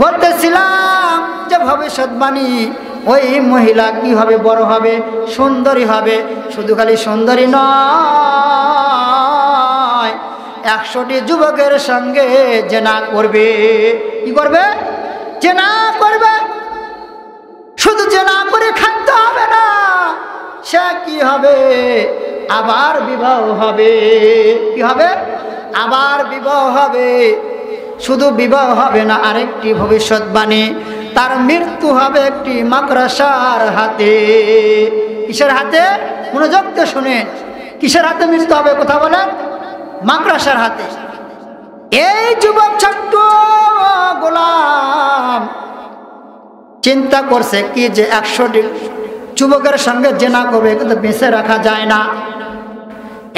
বলতেছিলাম যে ভবিষ্যৎবাণী ওই মহিলা কি হবে, বড় হবে, সুন্দরী হবে। শুধু খালি সুন্দরী নয়, 100টি যুবকের সঙ্গে জেনা করবে। কি করবে? জেনা করবে। শুধু জেনা করে খাদ্য হবে না, সে কি হবে? আবার বিবাহ হবে। কি হবে? আবার বিবাহ হবে। শুধু বিবাহ হবে না, আরেকটি ভবিষ্যৎবাণী, তার মৃত্যু হবে একটি মাকড়সার হাতে। কিসের হাতে? মনোযোগ দিয়ে শুনেন, কিসের হাতে মৃত্যু হবে? কথা বলেন। মাকড়সার হাতে। এই যুবক ছোট্ট গোলাম চিন্তা করছে কি যে 100টি যুবকের সঙ্গে জেনা করবে, কিন্তু বেঁচে রাখা যায় না।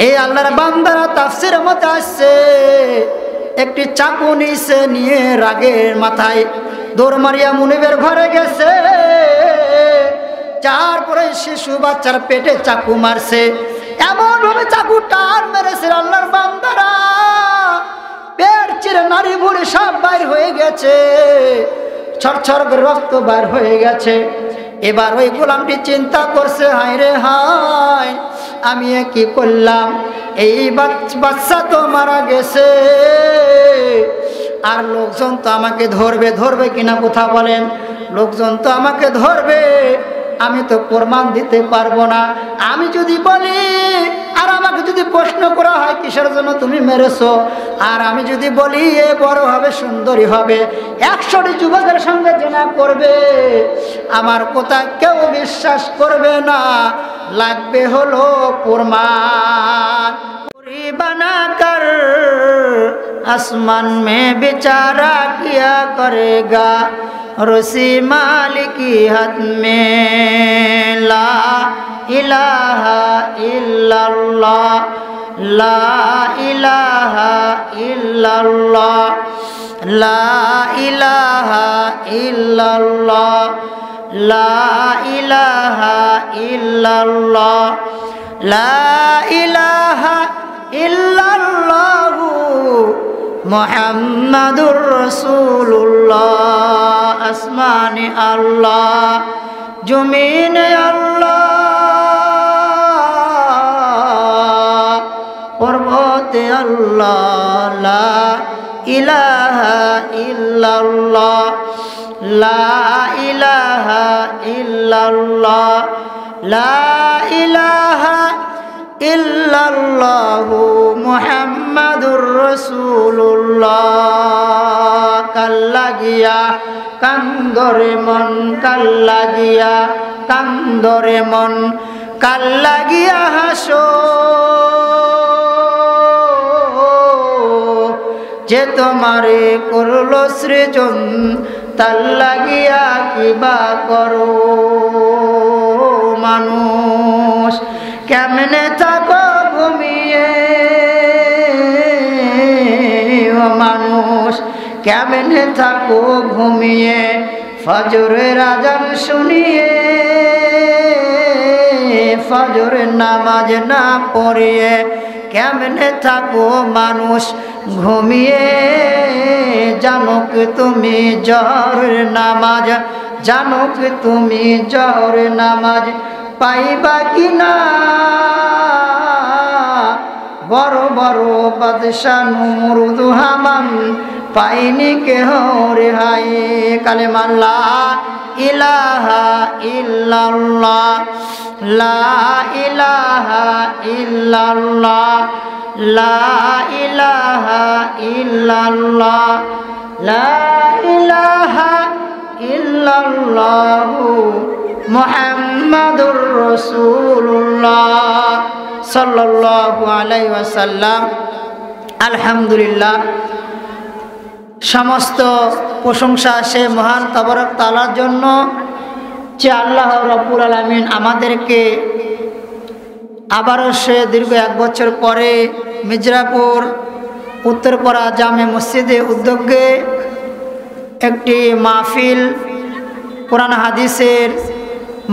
এই আল্লাহর বান্দারা তাফসীরের মধ্যে আসছে, একটি চাকু নিছে, নিয়ে রাগের মাথায় দৌড় মারিয়া মুনিবের ঘরে গেছে। তারপরে শিশু বাচ্চার পেটে চাকু মারছে, এমন ভাবে চাকু টান মেরেছে আল্লাহর বান্দারা পেট চিরে নারী ভুড়ি সব বাইর হয়ে গেছে, ছরছর করে রক্ত বাইর হয়ে গেছে। এবার ওই গোলামটি চিন্তা করছে, হায় রে হায়, আমি কি করলাম? এই বাচ্চা তো মারা গেছে, আর লোকজন তো আমাকে ধরবে। ধরবে কিনা কথা বলেন? লোকজন তো আমাকে ধরবে, আমি তো প্রমাণ দিতে পারবো না। আমি যদি বলি আর আমাকে যদি প্রশ্ন করা হয় কিসের জন্য তুমি মেরেছো, আর আমি যদি বলি এ বড় হবে, সুন্দরী হবে, 100টি যুবকের সঙ্গে জেনা করবে, আমার কথা কেউ বিশ্বাস করবে না। লাগবে হলো প্রমাণ। पूरी बनाकर आसमान में बेचारा किया करेगा, रुसी मालिक की हाथ में। ला इलाहा इल्लल्लाह, ला इलाहा इल्लल्लाह, ला इलाहा इल्लल्लाह, ला इलाहा इल्लल्लाह, ला इलाहा इल्लल्लाहु मुहम्मदुर रसूलुल्लाह। आसमाने अल्लाह, जमीने अल्लाह, पर्वते अल्लाह, ला इलाहा इल्लल्लाह, ला इलाहा इल्लल्लाह, ला इलाहा इल्लल्लाहु मुहम्मदुर रसूलुल्लाह। काल्ला गया कांदरे मन, काल्ला गया कांदरे मन, काल्ला गया हासो যে তোমারে করলো সৃজন, তার লাগিয়া কিবা করো। মানুষ কেমনে থাকো ঘুমিয়ে, ও মানুষ কেমনে থাকো ঘুমিয়ে, ফজরের আজান শুনিয়ে, ফজরের নামাজ না পড়িয়ে, কেমনে থাকো মানুষ ঘুমিয়ে। জানো কি তুমি জহরের নামাজ, জানো কি তুমি জহরের নামাজ পাইবা কিনা? বড় বড় বাদশা নমরুদ হামান পাইনি কেহ রেহাই। কালেমা লা ইলাহা ইল্লাল্লাহ, লা ইলাহা ইল্লাল্লাহ, লা ইলাহা ইল্লাল্লাহ, লা ইলাহা ইল্লাল্লাহু মুহাম্মাদুর রাসূলুল্লাহ সাল্লাল্লাহু আলাইহি ওয়াসাল্লাম। আলহামদুলিল্লাহ, সমস্ত প্রশংসা সে মহান তাবারক তাআলার জন্য যে আল্লাহ রাব্বুল আলামিন আমাদেরকে আবারও সে দীর্ঘ 1 বছর পরে মির্জাপুর উত্তরপাড়া জামে মসজিদে উদ্যোগে একটি মাহফিল, কোরআন হাদিসের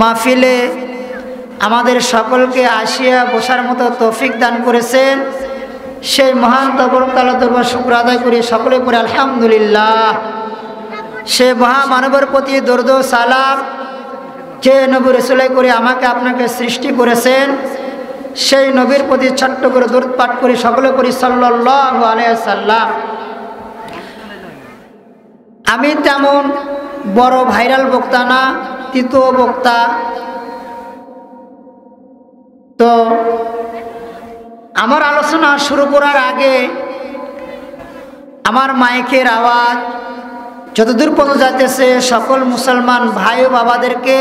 মাহফিলে আমাদের সকলকে আসিয়া বসার মতো তৌফিক দান করেছেন। সেই মহান তাবারক তাআলার দরবারে শুকর আদায় করি, সকলে পড়ে আলহামদুলিল্লাহ। সে মহামানবের প্রতি দরুদ ও সালাম, যে নবী রাসূলাই করে আমাকে আপনাকে সৃষ্টি করেছেন, সেই নবীর প্রতি ছোট্ট করে দরুদ পাঠ করি, সকলে করি সাল্লাল্লাহু আলাইহি সাল্লাম। আমি তেমন বড় ভাইরাল বক্তা না, তৃতীয় বক্তা। তো আমার আলোচনা শুরু করার আগে আমার মাইকের আওয়াজ যতদূর পর্যন্ত যাইতেছে সকল মুসলমান ভাই ও বাবাদেরকে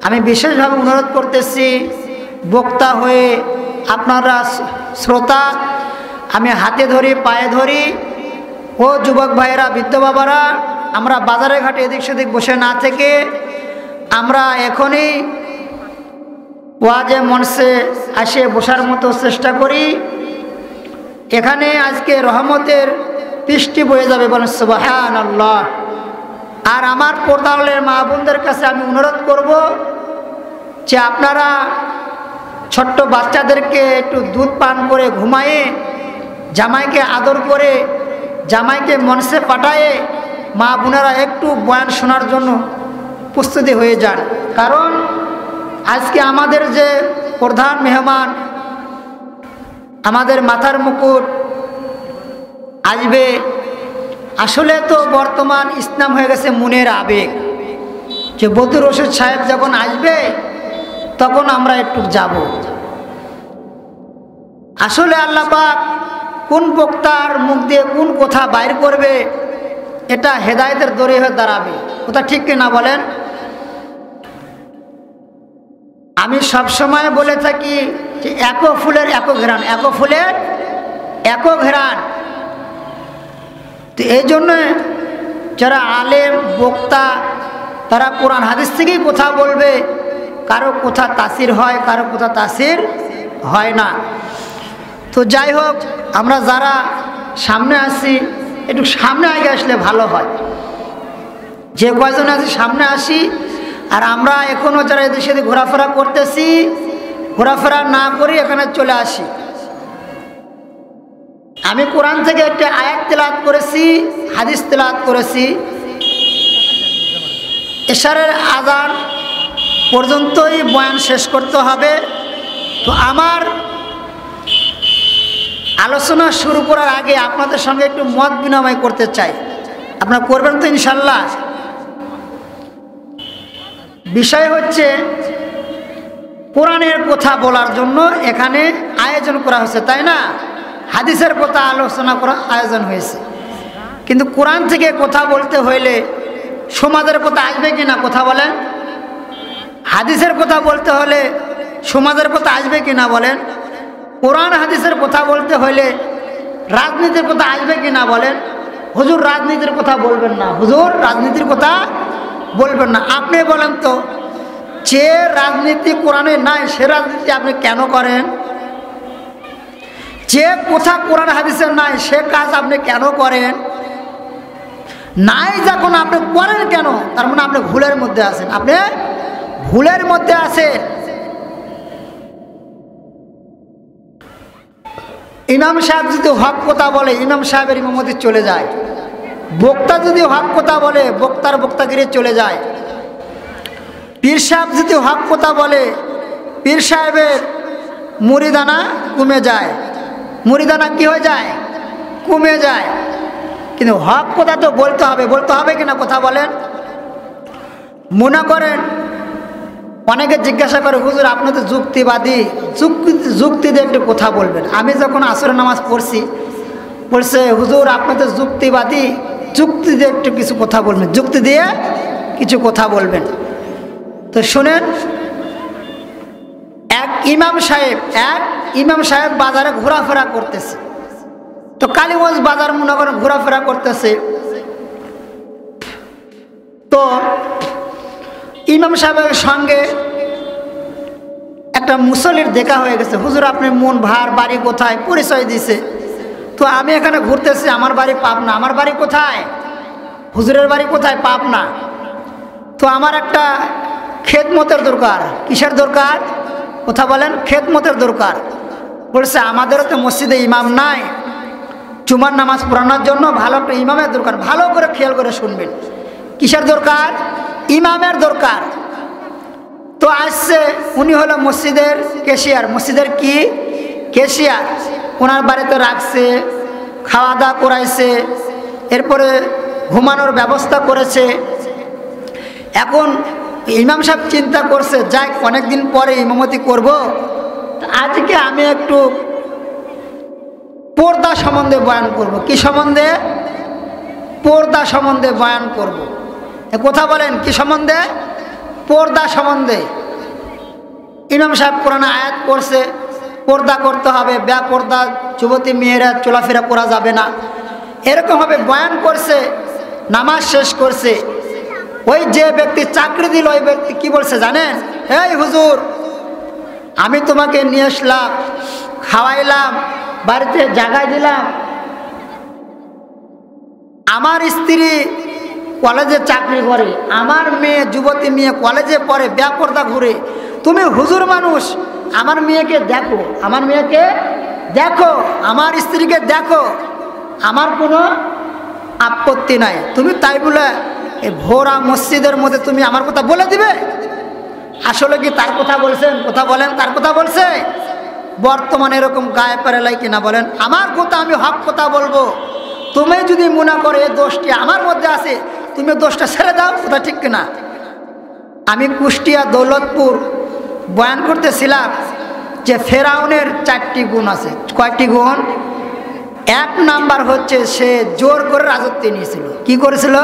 আমি বিশেষভাবে অনুরোধ করতেছি, বক্তা হয়ে আপনারা শ্রোতা, আমি হাতে ধরি, পায়ে ধরি। ও যুবক ভাইয়েরা, বৃদ্ধ বাবারা, আমরা বাজারে ঘাটে এদিক সেদিক বসে না থেকে আমরা এখনই ওয়াজে মঞ্চে আসে বসার মতো চেষ্টা করি। এখানে আজকে রহমতের বৃষ্টি বয়ে যাবে, বলেন সুবহানাল্লাহ। আর আমার পর্দালের মা বোনদের কাছে আমি অনুরোধ করব যে আপনারা ছোট্ট বাচ্চাদেরকে একটু দুধ পান করে ঘুমায়ে, জামাইকে আদর করে, জামাইকে মঞ্চে পাঠায়ে মা বোনেরা একটু বয়ান শোনার জন্য প্রস্তুতি হয়ে যান। কারণ আজকে আমাদের যে প্রধান মেহমান, আমাদের মাথার মুকুট আসবে। আসলে তো বর্তমান ইসলাম হয়ে গেছে মনের আবেগ, যে বদরুর রশিদ সাহেব যখন আসবে তখন আমরা একটু যাব। আসলে আল্লাহ পাক কোন বক্তার মুখ দিয়ে কোন কথা বাইর করবে, এটা হেদায়েতের দড়ি হয়ে দাঁড়াবে। কথা ঠিক কিনা বলেন? আমি সবসময় বলে থাকি যে এক ফুলের এক ঘ্রাণ, এক ফুলের এক ঘ্রাণ। তো এই জন্য যারা আলেম বক্তা তারা কোরআন হাদিস থেকেই কথা বলবে। কারো কথা তাসির হয়, কারো কথা তাসির হয় না। তো যাই হোক, আমরা যারা সামনে আসি একটু সামনে আগে আসলে ভালো হয়। যে কয়জন আছি সামনে আসি। আর আমরা এখনও যারা এদের সাথে ঘোরাফেরা করতেছি, ঘোরাফেরা না করি এখানে চলে আসি। আমি কোরআন থেকে একটা আয়াত তেলাওয়াত করেছি, হাদিস তেলাওয়াত করেছি। এশারের আযান পর্যন্তই বয়ান শেষ করতে হবে। তো আমার আলোচনা শুরু করার আগে আপনাদের সঙ্গে একটু মত বিনিময় করতে চাই। আপনারা করবেন তো ইনশাল্লাহ? বিষয় হচ্ছে কোরআনের কথা বলার জন্য এখানে আয়োজন করা হয়েছে, তাই না? হাদিসের কথা আলোচনা করার আয়োজন হয়েছে। কিন্তু কোরআন থেকে কথা বলতে হইলে সমাজের কথা আসবে কি না? কথা বলেন। হাদিসের কথা বলতে হলে সমাজের কথা আসবে কি না বলেন? কোরআন হাদিসের কথা বলতে হলে রাজনীতির কথা আসবে কি না বলেন? হুজুর রাজনীতির কথা বলবেন না, হুজুর রাজনীতির কথা বলবেন না। আপনি বলেন তো, যে রাজনীতি কোরআনে নাই সে রাজনীতি আপনি কেন করেন? যে কথা কোরআন হাদিসের নাই সে কাজ আপনি কেন করেন? নাই যখন আপনি করেন কেন? তার মানে আপনি ভুলের মধ্যে আছেন, আপনি ভুলের মধ্যে আছেন। ইমাম সাহেব যদি হক কথা বলে ইমাম সাহেবের ইমামতি চলে যায়। বক্তা যদি হক কথা বলে বক্তার বক্তাগিরি চলে যায়। পীর সাহেব যদি হক কথা বলে পীর সাহেবের মুরিদানা কমে যায়। মুরিদানা কি হয়ে যায়? কমে যায়। কিন্তু হক কথা তো বলতে হবে, বলতে হবে কিনা? কথা বলেন। মনে করেন অনেকে জিজ্ঞাসা করে, হুজুর আপনি তো যুক্তিবাদী, যুক্তি দিয়ে একটু কথা বলবেন। আমি যখন আসরের নামাজ পড়ছি, বলছে হুজুর আপনি তো যুক্তিবাদী, যুক্তি দিয়ে একটু কিছু কথা বলবেন, যুক্তি দিয়ে কিছু কথা বলবেন। তো শুনেন, এক ইমাম সাহেব বাজারে ঘোরাফেরা করতেছে। তো কালীগঞ্জ বাজার মনে করেন ঘোরাফেরা করতেছে। তো ইমাম সাহেবের সঙ্গে একটা মুসল্লির দেখা হয়ে গেছে। হুজুর আপনি মন ভার, বাড়ি কোথায়? পরিচয় দিছে। তো আমি এখানে ঘুরতেছি, আমার বাড়ি পাবনা। আমার বাড়ি কোথায়? হুজুরের বাড়ি কোথায়? পাবনা। তো আমার একটা খেদমতের দরকার। কিসের দরকার? কথা বলেন। খেদমতের দরকার। বলছে আমাদেরও তো মসজিদে ইমাম নাই, জুমার নামাজ পড়ানোর জন্য ভালো একটা ইমামের দরকার। ভালো করে খেয়াল করে শুনবেন, কিসের দরকার? ইমামের দরকার। তো আসছে, উনি হলো মসজিদের ক্যাশিয়ার। মসজিদের কি? ক্যাশিয়ার। ওনার বাড়িতে রাখছে, খাওয়া দাওয়া করাইছে, এরপরে ঘুমানোর ব্যবস্থা করেছে। এখন ইমাম সাহেব চিন্তা করছে, যাই অনেকদিন পরে ইমামতি করব, আজকে আমি একটু পর্দা সম্বন্ধে বয়ান করব। কি সম্বন্ধে? পর্দা সম্বন্ধে বয়ান করব। কথা বলেন, কি সম্বন্ধে? পর্দা সম্বন্ধে। ইমাম সাহেব কোরআন আয়াত করছে, পর্দা করতে হবে, বেপর্দা যুবতী মেয়েরা চলাফেরা করা যাবে না, এরকমভাবে বয়ান করছে। নামাজ শেষ করছে। ওই যে ব্যক্তি চাকরি দিল, ওই ব্যক্তি কি বলছে জানেন? এই হুজুর, আমি তোমাকে নিয়ে আসলাম, খাওয়াইলাম, বাড়িতে জাগায় দিলাম, আমার স্ত্রী কলেজে চাকরি করে, আমার মেয়ে যুবতী মেয়ে কলেজে পড়ে, বেপর্দা ঘুরে, তুমি হুজুর মানুষ, আমার মেয়েকে দেখো, আমার মেয়েকে দেখো, আমার স্ত্রীকে দেখো, আমার কোনো আপত্তি নাই। তুমি তাই বলে এই ভোরা মসজিদের মধ্যে তুমি আমার কথা বলে দিবে? আসলে কি তার কথা বলছেন? কথা বলেন, তার কথা বলছে? বর্তমানে এরকম গায়ে পেরেলাই কিনা বলেন? আমার কথা, আমি হক কথা বলবো। তুমি যদি মনে করো এই দোষটি আমার মধ্যে আছে, তুমি দোষটা ছেড়ে দাও। কথা ঠিক কিনা? আমি কুষ্টিয়া দৌলতপুর বয়ান করতেছিলাম যে ফেরাউনের 4টি গুণ আছে। কয়টি গুণ? 1 নাম্বার হচ্ছে সে জোর করে রাজত্ব নিয়েছিল। কি করেছিল?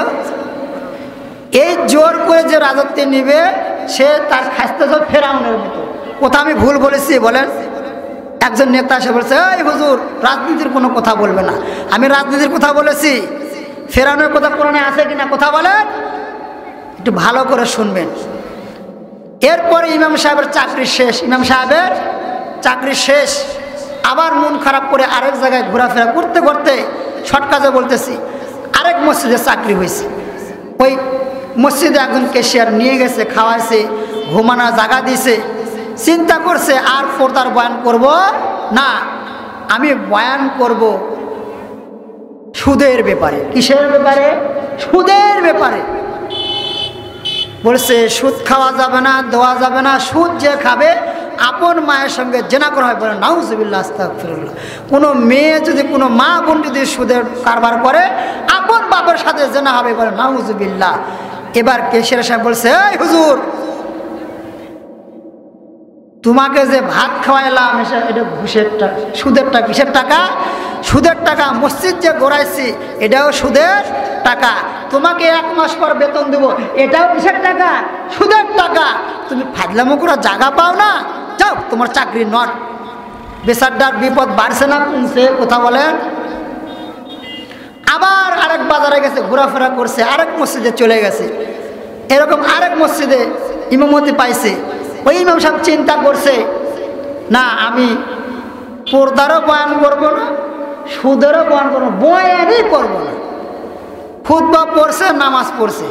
এই জোর করে যে রাজত্ব নিবে, সে তার খাস্তে সব ফেরাউনের মতো। কথা আমি ভুল বলেছি বলেন? একজন নেতা এসে বলছে, এই হুজুর রাজনীতির কোনো কথা বলবে না। আমি রাজনীতির কথা বলেছি? ফেরাউনের কথা কোরআনে আছে কিনা কথা বলেন? একটু ভালো করে শুনবেন। এরপরে ইমাম সাহেবের চাকরি শেষ। ইমাম সাহেবের চাকরি শেষ, আবার মন খারাপ করে আরেক জায়গায় ঘোরাফেরা করতে করতে, শর্ট কাজে বলতেছি, আরেক মসজিদে চাকরি হয়েছে। ওই মসজিদে একজন ক্যাশিয়ার নিয়ে গেছে, খাওয়াইছে, ঘুমানোর জায়গা দিয়েছে। চিন্তা করছে আর পর্দার বয়ান করব না, আমি বয়ান করব সুদের ব্যাপারে। কিসের ব্যাপারে? সুদের ব্যাপারে। বলছে সুদ খাওয়া যাবে না, দেওয়া যাবে না। সুদ যে খাবে আপন মায়ের সঙ্গে জেনা করা হয়। বলে নাউজুবিল্লাহ, আস্তাগফিরুল্লাহ। কোনো মেয়ে যদি, কোনো মা বোন যদি সুদের কারবার করে, আপন বাবার সাথে জেনা হবে। বলে নাউজুবিল্লাহ। এবার ক্যাশিয়ার সাহেব বলছে, এই হুজুর, তোমাকে যে ভাত খাওয়াইলাম এটা ঘুষের টাকা, সুদের টাকা। কিসের টাকা? সুদের টাকা। মসজিদ যে গড়াইছি এটাও সুদের টাকা। তোমাকে 1 মাস পর বেতন দেবো, এটাও কিসের টাকা? সুদের টাকা। তুমি ফাজলামো করার জায়গা পাও না, যাও, তোমার চাকরি নট। বেচারটার বিপদ বাড়ছে না কমছে? কথা বলেন। আবার আরেক বাজারে গেছে, ঘোরাফেরা করছে, আরেক মসজিদে চলে গেছে। এরকম আরেক মসজিদে ইমামতি পাইছে। ওই ইমাম সাহেব চিন্তা করছে, না আমি পর্দারও বয়ান করবো না, সুদেরও বয়ান করবো, বয়ানই করবো না। খুতবা পড়ছে, নামাজ পড়ছে।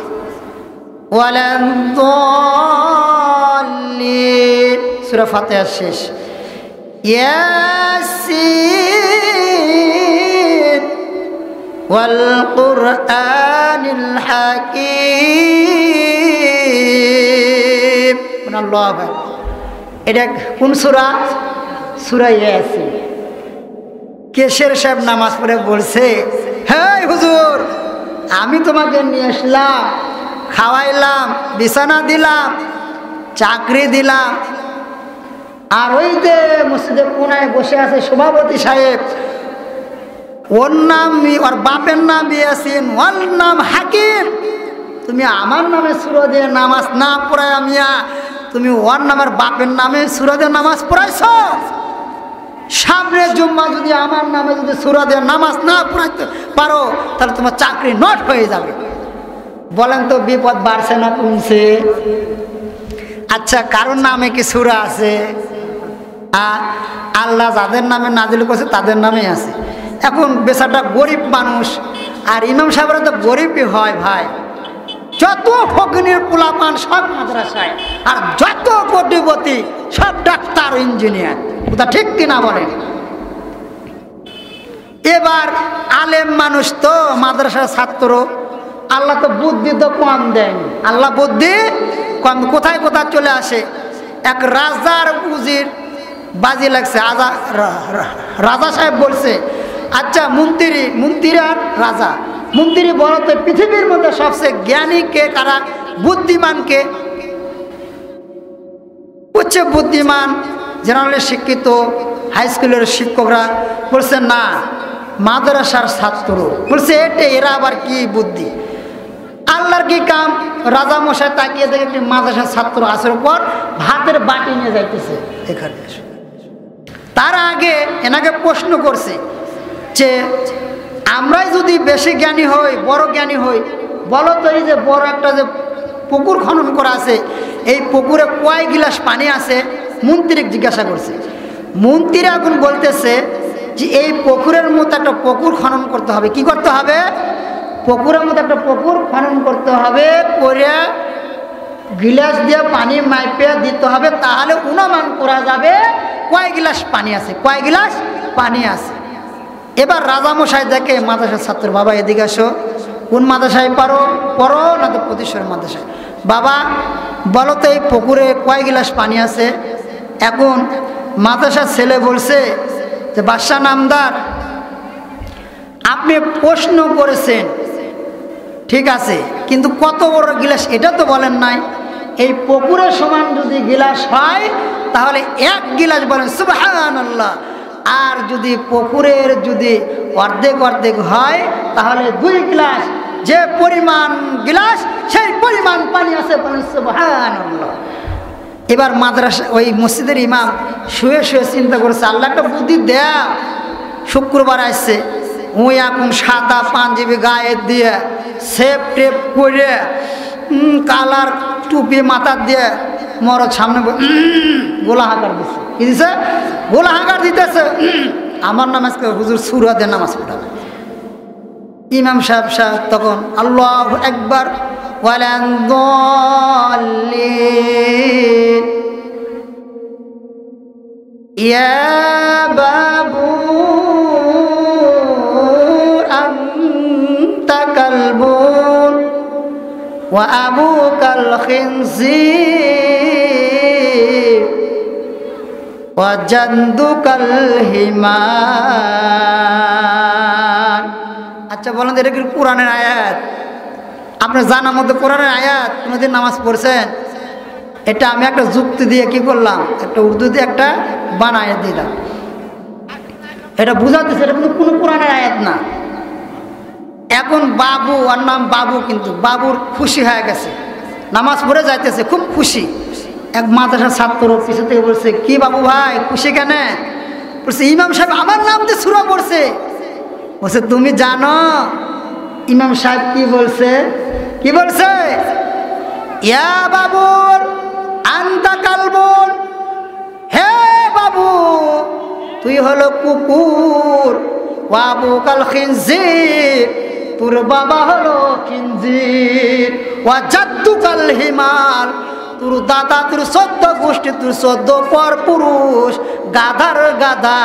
সূরা ফাতিহা শেষ। ইয়াসিন ওয়াল কুরআনিল হাকীম। আল্লাহ ভাই, এটা কোন সূরা? সূরা ইয়াসিন। ক্যাশিয়ার সাহেব নামাজ পড়ে বলছে, হ্যাঁ হুজুর, আমি তোমাকে নিয়ে আসলাম, খাওয়াইলাম, বিছানা দিলাম, চাকরি দিলাম, আর ওই যে মসজিদের কোনায় বসে আছে সভাপতি সাহেব, ওর নাম, ওর বাপের নাম ইয়াসিন, ওর নাম হাকিম। তুমি আমার নামে সূরা দিয়ে নামাজ না পড়ায় মিয়া, তুমি ওর নামের বাপের নামে সূরা দিয়ে নামাজ পড়াইছ। সামনে জুম্মা যদি আমার নামে যদি সূরা দিয়ে নামাজ না পড়াইতে পারো, তাহলে তোমার চাকরি নট হয়ে যাবে। বলেন তো বিপদ বাড়ছে না কমছে? আচ্ছা, কারোর নামে কি সূরা আছে? আল্লাহ যাদের নামে নাজিল করছে তাদের নামেই আছে। এখন বেচারটা গরিব মানুষ, আর ইমাম সাহেবরা তো গরিবই হয় ভাই। যত ফকিনের পোলাপান সব মাদ্রাসায়, আর যত কোটিপতি সব ডাক্তার, ইঞ্জিনিয়ার। ওটা ঠিক কিনা বলেন? এবার আলেম মানুষ তো, মাদ্রাসার ছাত্র, আল্লাহ তো বুদ্ধি তো কম দেয়নি, আল্লাহ বুদ্ধি কম, কোথায় কোথায় চলে আসে। এক রাজার উজির বাজি লাগছে, রাজা সাহেব বলছে, আচ্ছা মন্ত্রী আর রাজা, মন্ত্রী বলো তো পৃথিবীর মধ্যে সবচেয়ে জ্ঞানী কে, কারা বুদ্ধিমান কে? উচ্চ বুদ্ধিমান, জেনারেলি শিক্ষিত হাই স্কুলের শিক্ষকরা বলছে না, মাদ্রাসার ছাত্র। বলছে এরা আবার কি বুদ্ধি, আল্লাহর কি কাম? রাজা মশাই তাকিয়ে দেখে একটি মাদ্রাসার ছাত্র আসার পর ভাতের বাটি নিয়ে যাইতেছে এখানে। তার আগে এনাকে প্রশ্ন করছে যে আমরাই যদি বেশি জ্ঞানী হই, বড় জ্ঞানী হই, বলো তো এই যে বড় একটা যে পুকুর খনন করা আছে, এই পুকুরে কয় গিলাস পানি আছে? মন্ত্রী জিজ্ঞাসা করছে। মন্ত্রী এখন বলতেছে যে এই পুকুরের মতো একটা পুকুর খনন করতে হবে। কি করতে হবে? পুকুরের মতো একটা পুকুর খনন করতে হবে, করে গিলাস দিয়ে পানি মাইপে দিতে হবে, তাহলে অনুমান করা যাবে কয় গিলাস পানি আছে, কয় গিলাস পানি আছে। এবার রাজামশাই দেখে মাদ্রাসার ছাত্র, বাবা এদিকে আসো, কোন মাদ্রাসায় পড়ো? না তো প্রতিশ্বর মাদ্রাসায়। বাবা বলো তো এই পুকুরে কয় গিলাস পানি আছে? এখন মাদ্রাসার ছেলে বলছে যে বাদশা নামদার, আপনি প্রশ্ন করেছেন ঠিক আছে, কিন্তু কত বড় গিলাস এটা তো বলেন নাই। এই পুকুরের সমান যদি গিলাস হয় তাহলে এক গিলাস বলেন সুবহানাল্লাহ, আর যদি পুকুরের যদি অর্ধেক অর্ধেক হয় তাহলে 2 গিলাস, যে পরিমাণ গিলাস সেই পরিমাণ পানি আছে বলেন সুবহানাল্লাহ। এবার মাদ্রাসা ওই মসজিদের ইমাম শুয়ে শুয়ে চিন্তা করেছে, আল্লাহ একটা বুদ্ধি দেয়া। শুক্রবার আসছে, ওই এখন সাদা পাঞ্জাবি গায়ে দিয়ে সেপ টেপ করে কালার টুপি মাথার দিয়ে মরদ সামনে গোলা হাঁকার দিচ্ছে। কি দিছে? গোলা হাঁকার দিতেছে। আমার নাম আজকে হুজুর সুরা দিয়ে নামাজ পড়াবে। ইমাম সাহেব তখন আল্লাহু আকবার ওয়ালান দাল্লিন ইয়া বাবু আনতা কালবুন ওয়া আবুকাল খিনজির ওয়া জাদ্দুকাল হিমান। আচ্ছা বলেন, এটা কি কোরআনের আয়াত? আপনার জানার মধ্যে কোরআনের আয়াত কোনোদিন নামাজ পড়ছেন? এটা আমি একটা যুক্তি দিয়ে কি করলাম, একটা উর্দু দিয়ে একটা বানায় দিলাম, এটা বুঝাতেছে এটা কিন্তু কোনো কোরআনের আয়াত না। এখন বাবু, আর নাম বাবু, কিন্তু বাবুর খুশি হয়ে গেছে, নামাজ পড়ে যাইতেছে, খুব খুশি। এক মাদ্রাসার ছাত্র পিছু থেকে বলছে, কি বাবু ভাই খুশি কেন? বলছে ইমাম সাহেব আমার নাম দিয়ে সূরা পড়ছে। বলছে তুমি জানো ইমাম সাহেব কি বলছে? কি বলছে? ইয়া বাবুর আনতা কালবুন, হে বাবু তুই হলো কুকুর, ওয়া আবুকাল খিনজির, তোর বাবা হলো খিনজির, ওয়া জাদ্দুকাল হিমার, তোর দাদা, তোর 14 গোষ্ঠী, তোর 14 পর পুরুষ গাধার গাধা।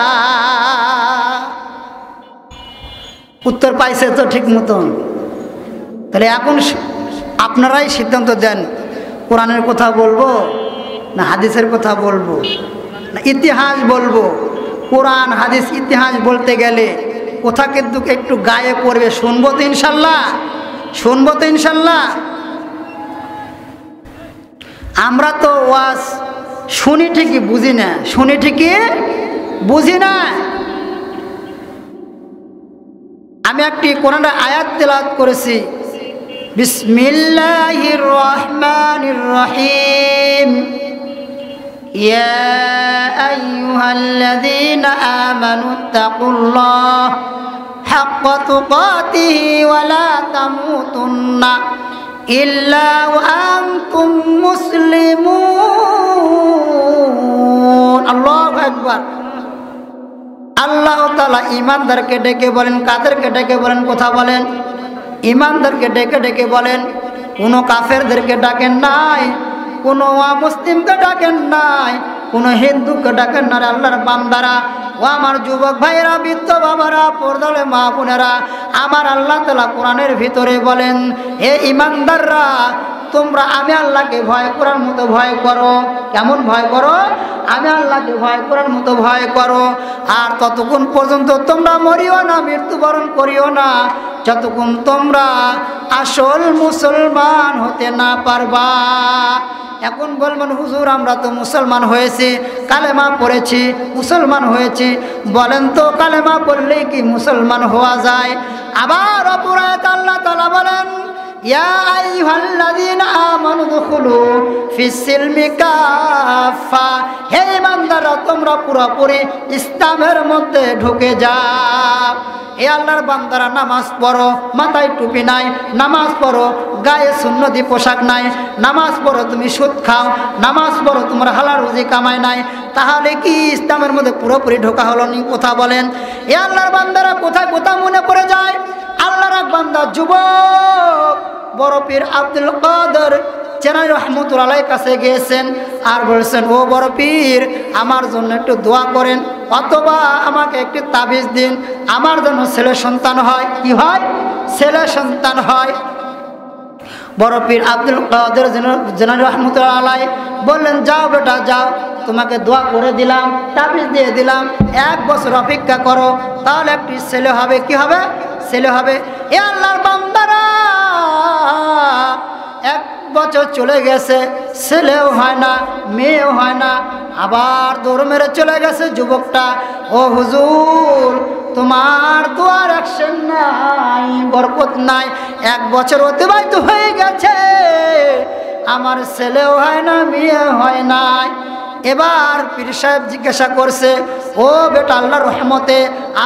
উত্তর পাইছে তো ঠিক মতন? তাহলে এখন আপনারাই সিদ্ধান্ত দেন, কোরআনের কথা বলবো না হাদিসের কথা বলবো না ইতিহাস বলবো? কোরআন হাদিস ইতিহাস বলতে গেলে কোথা কিন্তু একটু গায়ে পড়বে। শুনবো তো ইনশাল্লাহ, শুনবো তো ইনশাল্লাহ। আমরা তো ওয়াজ শুনি ঠিকই, বুঝি না, শুনি ঠিকই বুঝি না। আমি একটি কোরআনের আয়াত তেলাওয়াত করেছি, বিসমিল্লাহির রহমানির রহিম, ইয়া আইয়ুহাল্লাযীনা আমানু তাকুল্লাহ হাক্কা তুকাতিহি ওয়া লা তামুতুন্না ইল্লা ওয়া আনতুম মুসলিমুন। আল্লাহু আকবার। আল্লাহ তাআলা ঈমানদারকে ডেকে বলেন, কাদেরকে ডেকে বলেন? কথা বলেন। ঈমানদারকে ডেকে ডেকে বলেন, কোনো কাফেরদেরকে ডাকেন নাই, কোনো মুসলিমকে ডাকেন নাই, কোনো হিন্দুকে ডাকেন না। আল্লাহর বান্দারা ও আমার যুবক ভাইয়েরা, বৃদ্ধ বাবারা, পর্দালে মা বোনেরা, আমার আল্লাহ তাআলা কোরআনের ভিতরে বলেন, হে ঈমানদাররা, তোমরা আমি আল্লাহকে ভয় করার মতো ভয় করো। কেমন ভয় করো? আমি আল্লাহকে ভয় করার মতো ভয় করো। আর ততক্ষণ পর্যন্ত তোমরা মরিও না, মৃত্যুবরণ করিও না, যতক্ষণ তোমরা আসল মুসলমান হতে না পারবা। এখন বলবেন, হুজুর আমরা তো মুসলমান হয়েছি, কালেমা পড়েছি, মুসলমান হয়েছি। বলেন তো, কালেমা পড়লেই কি মুসলমান হওয়া যায়? আবার অপর আয়াতে আল্লাহ তাআলা বলেন, ইয়া আইয়ুহাল্লাযীনা আমানু দুখুলু ফিস-সিলমি কাফা, হে ঈমানদাররা, তোমরা পুরোপুরি ইসলামের মধ্যে ঢুকে যাও। এ আল্লাহর বান্দারা, নামাজ পড়ো, মাথায় টুপি নাই, নামাজ পড়ো, গায়ে সুন্নতি পোশাক নাই, নামাজ পড়ো, তুমি সুদ খাও, নামাজ পড়ো, তোমার হালাল রুজি কামাই নাই, তাহলে কি ইসলামের মধ্যে পুরোপুরি ঢোকা হলো নি? কথা বলেন। এ আল্লাহর বান্দারা, কোথায় কোথায় মনে পড়ে যায়? আল্লাহর এক বান্দা যুবক বড় পীর আব্দুল কাদের জেলানী রহমতুল্লাহ আলাইহির কাছে গিয়েছেন আর বলছেন, ও বড় পীর, আমার জন্য একটু দোয়া করেন, অথবা আমাকে একটি তাবিজ দিন, আমার জন্য ছেলে সন্তান হয়। কি হয়? ছেলে সন্তান হয়। বড় পীর আব্দুল কাদের জেলানী রহমতুল্লাহ আলাইহি বললেন, যাও বেটা যাও, তোমাকে দোয়া করে দিলাম, তাবিজ দিয়ে দিলাম, 1 বছর অপেক্ষা করো, তাহলে একটি ছেলে হবে। কি হবে? ছেলে হবে। এ আল্লাহর বান্দারা, 1 বছর চলে গেছে, ছেলেও হয় না, মেয়েও হয় না। আবার দৌড় মেরে চলে গেছে যুবকটা, ও হুজুর, তোমার দোয়ার অ্যাকশন নাই, বরকত নাই, 1 বছর অতিবাহিত হয়ে গেছে, আমার ছেলেও হয় না, মেয়ে হয় নাই। এবার পীর সাহেব জিজ্ঞাসা করছে, ও বেটা, আল্লাহর রহমতে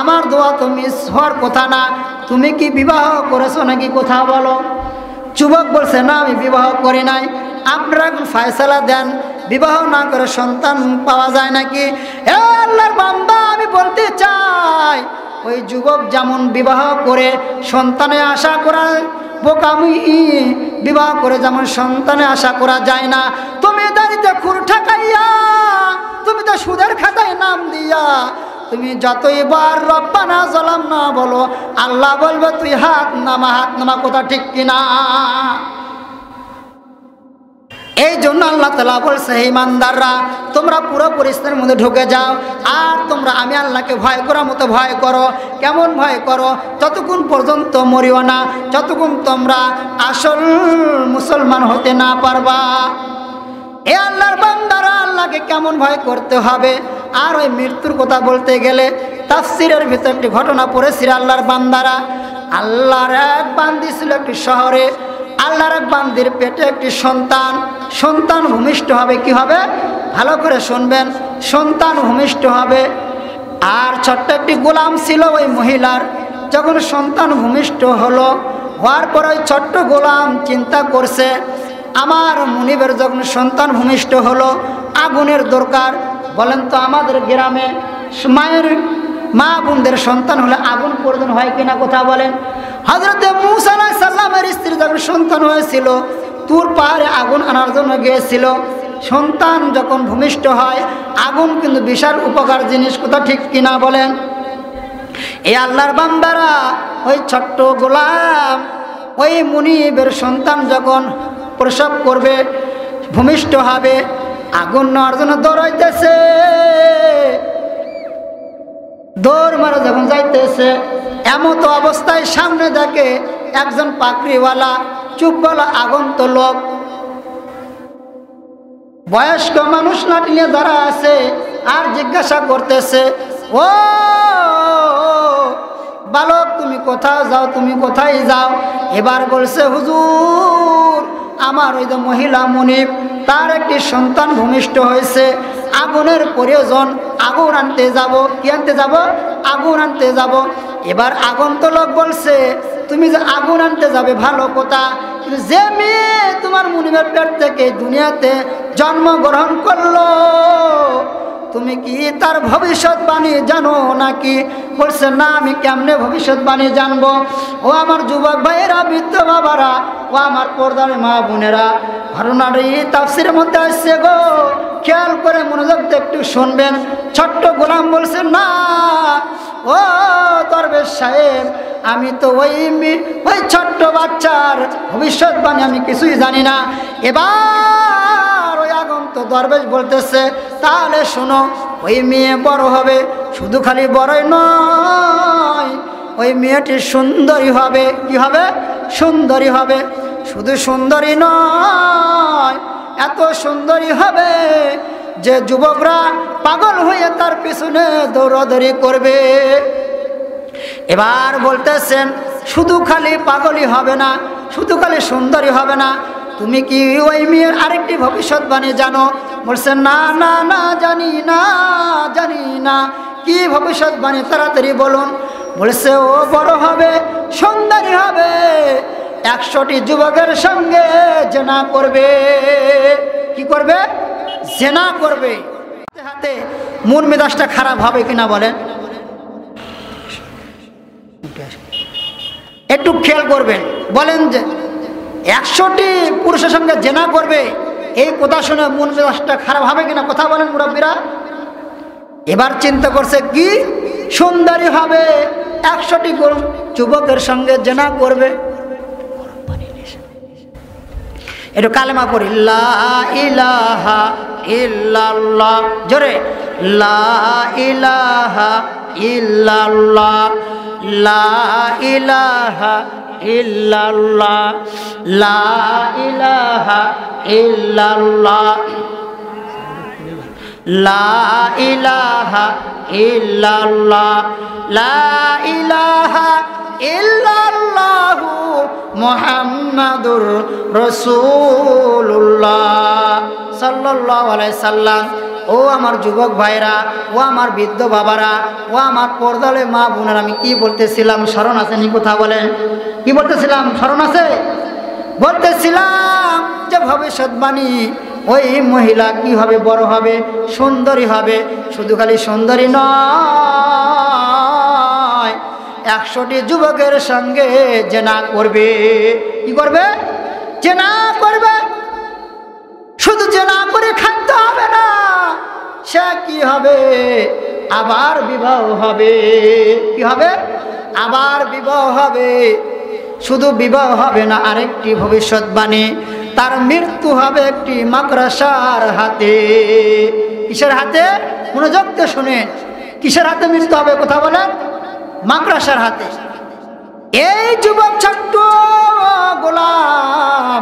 আমার দোয়া তো মিস হওয়ার কথা না, তুমি কি বিবাহ করেছো নাকি? কথা বলো। যুবক বলছে, না, আমি বিবাহ করি নাই। আপনারা এখন ফয়সালা দেন, বিবাহ না করে সন্তান পাওয়া যায় নাকি? এ আল্লাহর বান্দা, আমি বলতে চাই, ওই যুবক যেমন বিবাহ করে সন্তানে আশা করা বোকামি, বিবাহ করে যেমন সন্তানে আশা করা যায় না, তুমি দাঁড়িতে খুর ঠাকাইয়া, তুমি তো সুদের খাতায় নাম দিয়া, তুমি যতই বার রব্বানা যালামনা বলো, আল্লাহ বলবে তুই হাত নামা, হাত নামা। কথা ঠিক কিনা? এই জন্য আল্লাহ তাআলা বলছে, হে ঈমানদাররা, তোমরা পুরো পরিস্থিতির মধ্যে ঢুকে যাও, আর তোমরা আমি আল্লাহকে ভয় করার মতো ভয় করো। কেমন ভয় করো? যতক্ষণ পর্যন্ত মরিও না, যতক্ষণ তোমরা আসল মুসলমান হতে না পারবা। এ আল্লাহর বান্দারা, আল্লাহকে কেমন ভয় করতে হবে? আর ওই মৃত্যুর কথা বলতে গেলে তাফসিরের ভিতরে একটি ঘটনা পড়েছিল। আল্লাহর বান্দারা, আল্লাহর এক বান্দি ছিল একটি শহরে, আল্লাহর এক বান্দির পেটে একটি সন্তান ভূমিষ্ঠ হবে। কি হবে? ভালো করে শুনবেন, সন্তান ভূমিষ্ঠ হবে। আর ছোট্ট একটি গোলাম ছিল ওই মহিলার। যখন সন্তান ভূমিষ্ঠ হওয়ার পর ওই ছোট্ট গোলাম চিন্তা করছে, আমার মুনিবের যখন সন্তান ভূমিষ্ঠ হলো, আগুনের দরকার। বলেন তো, আমাদের গ্রামে মা বোনদের সন্তান হলে আগুন প্রয়োজন হয় কিনা? কথা বলেন। হযরতে মূসা আলাইহিস সালামের স্ত্রী যখন সন্তান হয়েছিল, তুর পাহাড়ে আগুন আনার জন্য গিয়েছিল। সন্তান যখন ভূমিষ্ঠ হয়, আগুন কিন্তু বিশাল উপকার জিনিস। কথা ঠিক কিনা বলেন? এই আল্লাহর বান্দারা, ওই ছোট্ট গোলাম, ওই মুনিবের সন্তান যখন প্রসব করবে, ভূমিষ্ঠ হবে, আগুন নেওয়ার জন্য দৌড়াইতেছে। দৌড় মারা যখন যাইতেছে, এমত অবস্থায় সামনে দেখে একজন পাকড়িওয়ালা, চুপওয়ালা আগন্ত লোক, বয়স্ক মানুষ লাঠি নিয়ে দাঁড়া আছে, আর জিজ্ঞাসা করতেছে, ও বালক, তুমি কোথাও যাও, তুমি কোথায় যাও? এবার বলছে, হুজুর, আমার ওই যে মহিলা মুনিব, তার একটি সন্তান ভূমিষ্ঠ হয়েছে, আগুনের প্রয়োজন, আগুন আনতে যাব। কি আনতে যাব? আগুন আনতে যাব। এবার আগন্ত লোক বলছে, তুমি যে আগুন আনতে যাবে ভালো কথা, কিন্তু যে মেয়ে তোমার মুনিবের পেট থেকে দুনিয়াতে জন্মগ্রহণ করলো, তুমি কি তার ভবিষ্যৎবাণী জানো নাকি? বলছে, না, আমি কেমনে ভবিষ্যৎবাণী জানবো? ও আমার যুবক ভাইয়েরা, বৃদ্ধ বাবারা, ও আমার পর্দার মা বোনেরা, ঘটনাটি তাফসীরের মধ্যে আসছে গো। খেয়াল করে মনোযোগ দিয়ে একটু শুনবেন। ছোট্ট গোলাম বলছে, না ও দরবেশ সাহেব, আমি তো ওই ছোট্ট বাচ্চার ভবিষ্যৎবাণী আমি কিছুই জানি না। এবার ওই আগন্ত দরবেশ বলতেছে, তাহলে শোনো, ওই মেয়ে বড় হবে, শুধু খালি বড়ই নয়, ওই মেয়েটি সুন্দরী হবে। কি হবে? সুন্দরী হবে। শুধু সুন্দরী নয়, এত সুন্দরী হবে যে যুবকরা পাগল হয়ে তার পিছনে দৌড়াদৌড়ি করবে। এবার বলতেছেন, শুধু খালি পাগলই হবে না, শুধু খালি সুন্দরী হবে না, তুমি কি ওই মেয়ের আরেকটি ভবিষ্যৎবাণী জানো? বলছেন, না না না, জানি না, জানি না। কি ভবিষ্যৎবাণী? তাড়াতাড়ি বলুন। বলছে, ও বড় হবে, সুন্দরী হবে, 100টি যুবকের সঙ্গে জেনা করবে। কি করবে? জেনা করবে। হাতে হাতে মন মেজাজটা খারাপ হবে কিনা বলেন? একটু খেয়াল করবেন। বলেন যে 100টি পুরুষের সঙ্গে জেনা করবে, এই কথা শুনে মন মেজাজটা খারাপ হবে কিনা? কথা বলেন মুরব্বীরা। এবার চিন্তা করছে, কি সুন্দরী হবে, 100টি যুবকের সঙ্গে জেনা করবে। একটু কালেমা পড়ি, লা ইলাহা ইল্লাল্লাহ, জোরে, লা ইলাহা ইল্লাল্লাহ, লা ইলাহা ইল্লাল্লাহ, লা ইলাহা ইল্লাল্লাহ, লা ইলাহা ইল্লাল্লাহ, লা ইলাহা ইল্লাল্লাহু মুহাম্মাদুর রাসূলুল্লাহ সাল্লাল্লাহু আলাইহি সাল্লাম। ও আমার যুবক ভাইরা, ও আমার বৃদ্ধ বাবারা, ও আমার পর্দালে মা বোনেরা, আমি কি বলতেছিলাম স্মরণ আছে নি? কথা বলেন, কি বলতেছিলাম? স্মরণ আছে? বলতেছিলাম যে ভবিষ্যৎবাণী, ওই মহিলা কি হবে? বড় হবে, সুন্দরী হবে। শুধু খালি সুন্দরী নয়, 100টি যুবকের সঙ্গে জেনা করবে। কি করবে? জেনা করবে। শুধু জেনা করে খাইতে হবে না, সে কি হবে? আবার বিবাহ হবে। কি হবে? আবার বিবাহ হবে। শুধু বিবাহ হবে না, আরেকটি ভবিষ্যৎবাণী, তার মৃত্যু হবে একটি মাকড়সার হাতে। কিসের হাতে? মনোযোগ দিয়ে শুনেন, কিসের হাতে মৃত্যু হবে? কথা বলেন, মাকড়সার হাতে। এই যুবক ছোট্ট গোলাম